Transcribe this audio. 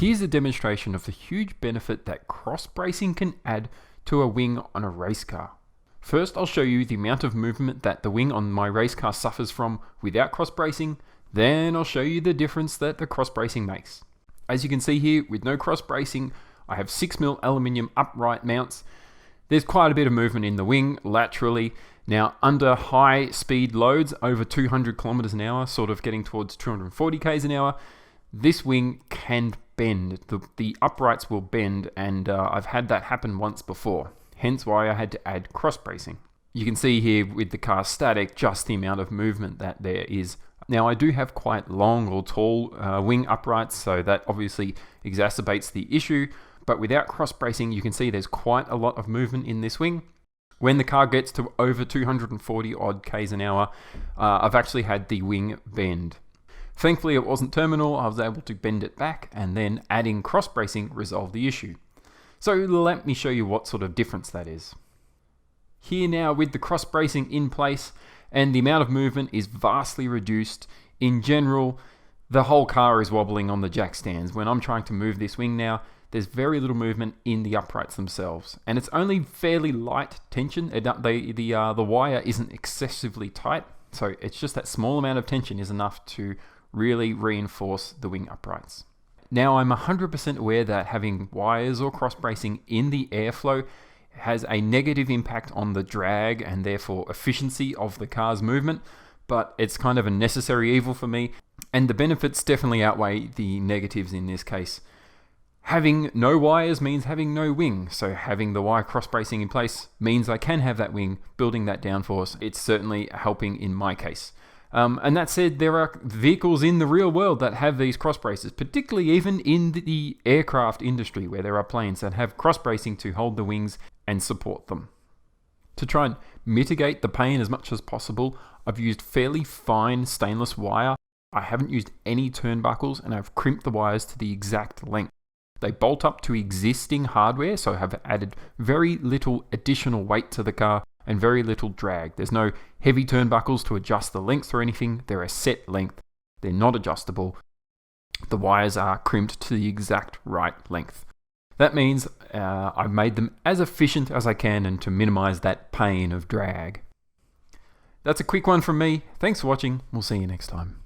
Here's a demonstration of the huge benefit that cross bracing can add to a wing on a race car. First, I'll show you the amount of movement that the wing on my race car suffers from without cross bracing. Then I'll show you the difference that the cross bracing makes. As you can see here, with no cross bracing, I have 6mm aluminium upright mounts. There's quite a bit of movement in the wing laterally. Now, under high speed loads, over 200 kilometers an hour, sort of getting towards 240 k's an hour, this wing can bend. The uprights will bend, and I've had that happen once before. Hence why I had to add cross bracing. You can see here with the car static just the amount of movement that there is. Now, I do have quite long or tall wing uprights, so that obviously exacerbates the issue. But without cross bracing, you can see there's quite a lot of movement in this wing. When the car gets to over 240 odd k's an hour, I've actually had the wing bend. Thankfully, it wasn't terminal. I was able to bend it back, and then adding cross bracing resolved the issue. So let me show you what sort of difference that is. Here now, with the cross bracing in place and the amount of movement is vastly reduced, in general, the whole car is wobbling on the jack stands. When I'm trying to move this wing now, there's very little movement in the uprights themselves, and it's only fairly light tension. The wire isn't excessively tight, so it's just that small amount of tension is enough to really reinforce the wing uprights. Now, I'm 100% aware that having wires or cross bracing in the airflow has a negative impact on the drag and therefore efficiency of the car's movement, but it's kind of a necessary evil for me, and the benefits definitely outweigh the negatives in this case. Having no wires means having no wing, so having the wire cross bracing in place means I can have that wing, building that downforce. It's certainly helping in my case. And that said, there are vehicles in the real world that have these cross braces, particularly even in the aircraft industry, where there are planes that have cross bracing to hold the wings and support them. To try and mitigate the pain as much as possible, I've used fairly fine stainless wire. I haven't used any turnbuckles, and I've crimped the wires to the exact length. They bolt up to existing hardware, so I have added very little additional weight to the car and very little drag. There's no heavy turnbuckles to adjust the length or anything. They're a set length. They're not adjustable. The wires are crimped to the exact right length. That means I've made them as efficient as I can and to minimize that pain of drag. That's a quick one from me. Thanks for watching. We'll see you next time.